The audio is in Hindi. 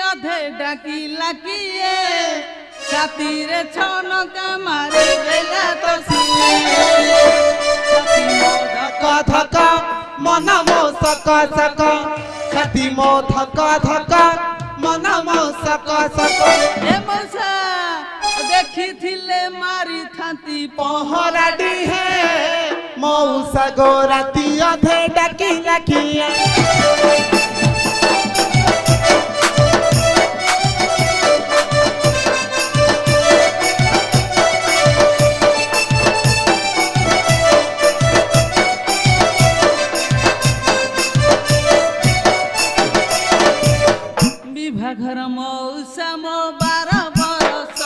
अधे डाकी लाकिए छातीरे छनका मारे बेला तो धक्का धक्का मन मो सका सका छाती मो धक्का धक्का मन मो सका सका ए मौसा देखी थिले मारी थांती पहराडी है मौसा गोराती अधे डाकी लाकिया विवाह घर मौसा मो 12 बरस